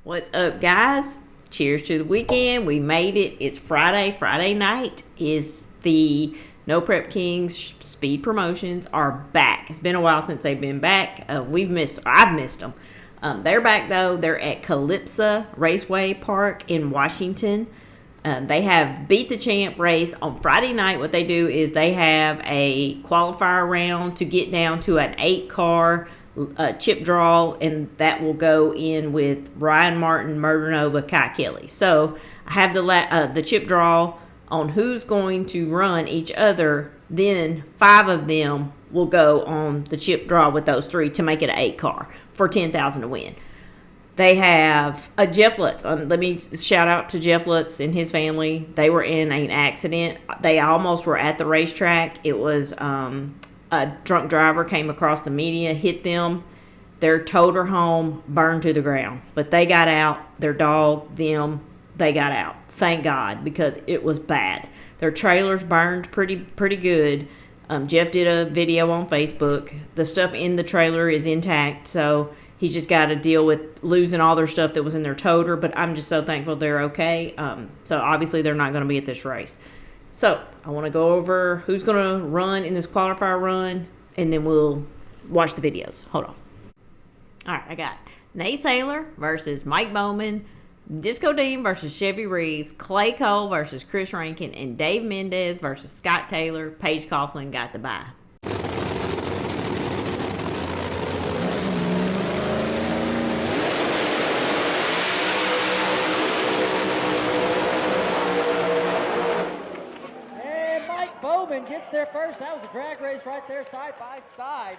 What's up, guys? Cheers to the weekend. We made it. It's Friday. Friday night is the No Prep Kings speed promotions are back. It's been a while since they've been back. I've missed them. They're back though. They're at Qlispe Raceway Park in Washington. They have Beat the Champ race on Friday night. What they do is they have a qualifier round to get down to an 8-car chip draw, and that will go in with Ryan Martin, Murder Nova, Kai Kelly. So I have the chip draw on who's going to run each other. Then 5 of them will go on the chip draw with those 3 to make it an 8-car for $10,000 to win. They have a Jeff Lutz. Let me shout out to Jeff Lutz and his family. They were in an accident. They almost were at the racetrack. It was a drunk driver came across the media, hit them. Their toter home burned to the ground. But they got out. Their dog, them, they got out. Thank God, because it was bad. Their trailers burned pretty good. Jeff did a video on Facebook. The stuff in the trailer is intact, so he's just got to deal with losing all their stuff that was in their toter. But I'm just so thankful they're okay. So obviously they're not going to be at this race. So I want to go over who's going to run in this qualifier run, and then we'll watch the videos. Hold on. All right, I got Nate Saylor versus Mike Bowman, Disco Dean versus Chevy Reeves, Clay Cole versus Chris Rankin, and Dave Mendez versus Scott Taylor. Paige Coughlin got the bye. Bowman gets there first. That was a drag race right there, side by side.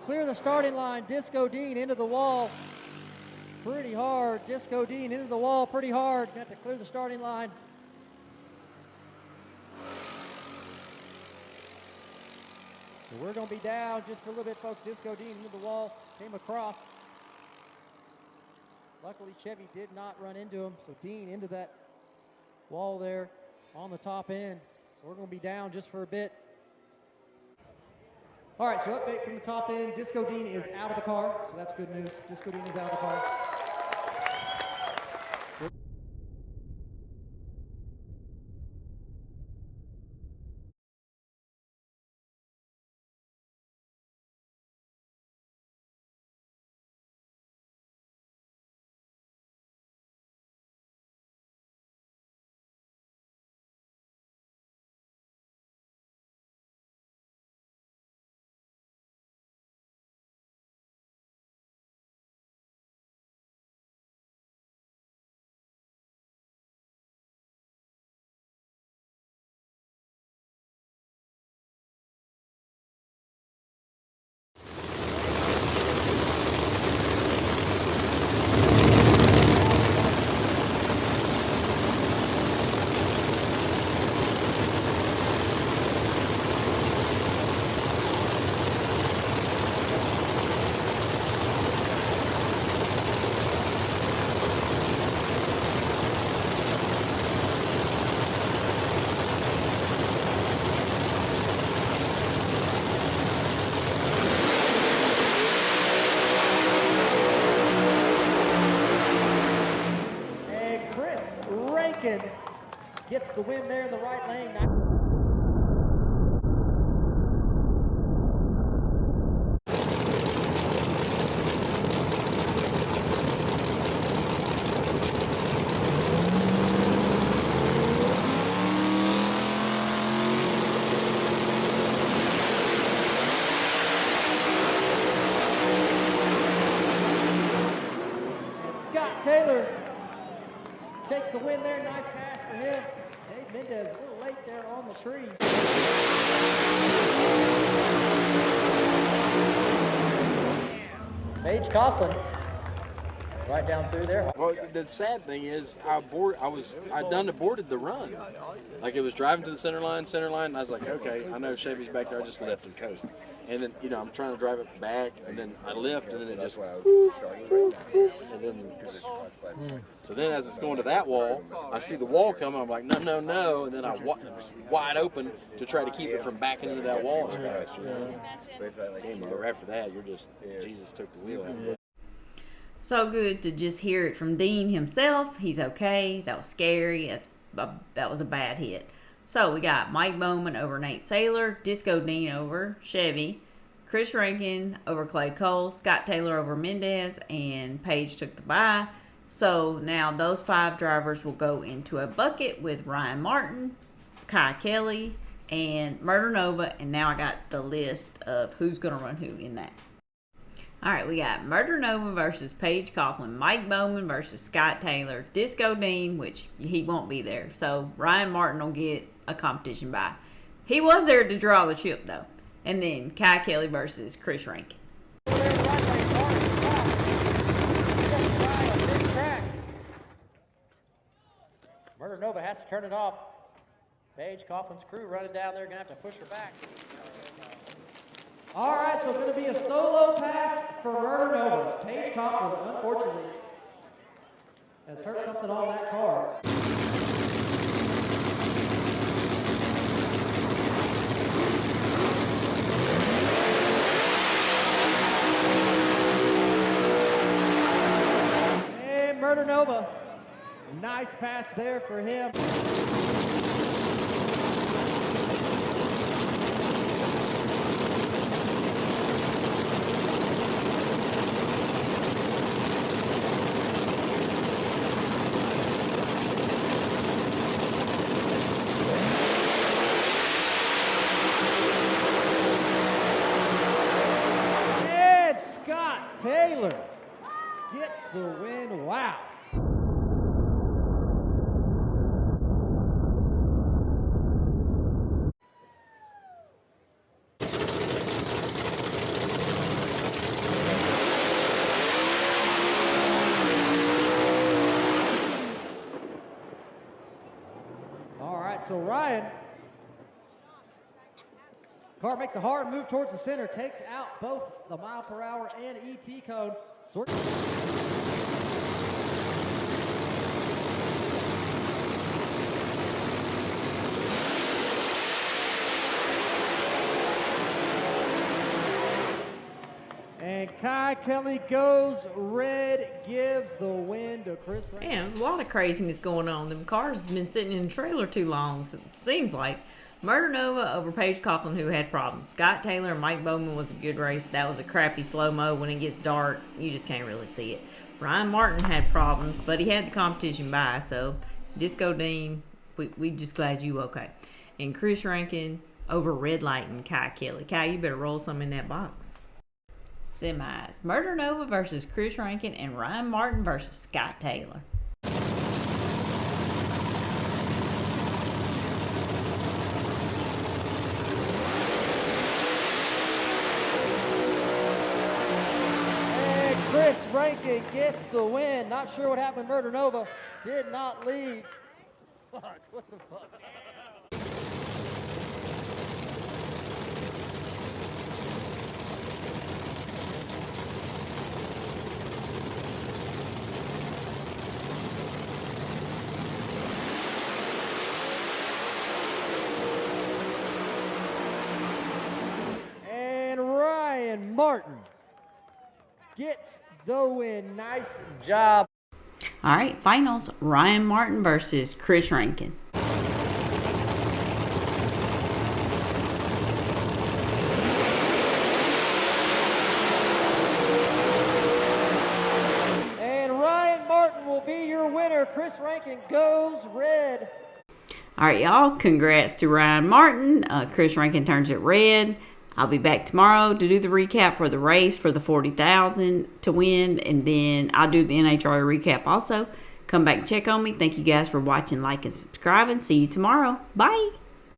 Clear the starting line. Disco Dean into the wall pretty hard. Disco Dean into the wall pretty hard. You have to clear the starting line. So we're going to be down just for a little bit, folks. Disco Dean into the wall, came across. Luckily, Chevy did not run into him, so Dean into that wall there on the top end. So we're going to be down just for a bit. All right, so update from the top end. Disco Dean is out of the car, so that's good news. Disco Dean is out of the car. Gets the win there in the right lane. Scott Taylor takes the win there. Nice pass for him. Dave Mendez a little late there on the tree. Paige Coughlin Right down through there. Well, the sad thing is, I done aborted the run. Like, it was driving to the center line. And I was like, okay, I know Chevy's back there. I just left and coast. And then, I'm trying to drive it back, and then I lift, and then it just, and then, so then as it's going to that wall, I see the wall coming. I'm like, no, and then I wide open to try to keep it from backing into that wall as fast. Game over. After that, you're just, Jesus took the wheel out of it. So good to just hear it from Dean himself. He's okay. That was scary. That was a bad hit. So we got Mike Bowman over Nate Saylor, Disco Dean over Chevy, Chris Rankin over Clay Cole, Scott Taylor over Mendez, and Paige took the bye. So now those 5 drivers will go into a bucket with Ryan Martin, Kai Kelly, and Murder Nova. And now I got the list of who's going to run who in that. All right, we got Murder Nova versus Paige Coughlin, Mike Bowman versus Scott Taylor, Disco Dean, which he won't be there. So Ryan Martin will get a competition bye. He was there to draw the chip, though. And then Kai Kelly versus Chris Rankin. Murder Nova has to turn it off. Paige Coughlin's crew running down there, going to have to push her back. All right, so it's going to be a solo pass for Murder Nova. Paige Coughlin, unfortunately, has hurt something on that car. And Murder Nova, nice pass there for him. Taylor gets the win. Wow. All right, so Ryan. Car makes a hard move towards the center, takes out both the mile per hour and ET cone. And Kai Kelly goes red, gives the win to Chris Rankin. Man, there's a lot of craziness going on. Them cars have been sitting in the trailer too long, it seems like. Murder Nova over Paige Coughlin, who had problems. Scott Taylor and Mike Bowman was a good race. That was a crappy slow-mo. When it gets dark, you just can't really see it. Ryan Martin had problems, but he had the competition bye. So, Disco Dean, we just glad you okay. And Chris Rankin over Red Light and Kai Kelly. Kai, you better roll some in that box. Semis. Murder Nova versus Chris Rankin and Ryan Martin versus Scott Taylor. Chris Rankin gets the win. Not sure what happened. Murder Nova did not lead. Fuck, what the fuck? And Ryan Martin gets the win. Nice job. All right, finals. Ryan Martin versus Chris Rankin. And Ryan Martin will be your winner. Chris Rankin goes red. All right, y'all. Congrats to Ryan Martin. Chris Rankin turns it red. I'll be back tomorrow to do the recap for the race for the $40,000 to win, and then I'll do the NHRA recap also. Come back and check on me. Thank you guys for watching, like, and subscribing. See you tomorrow. Bye.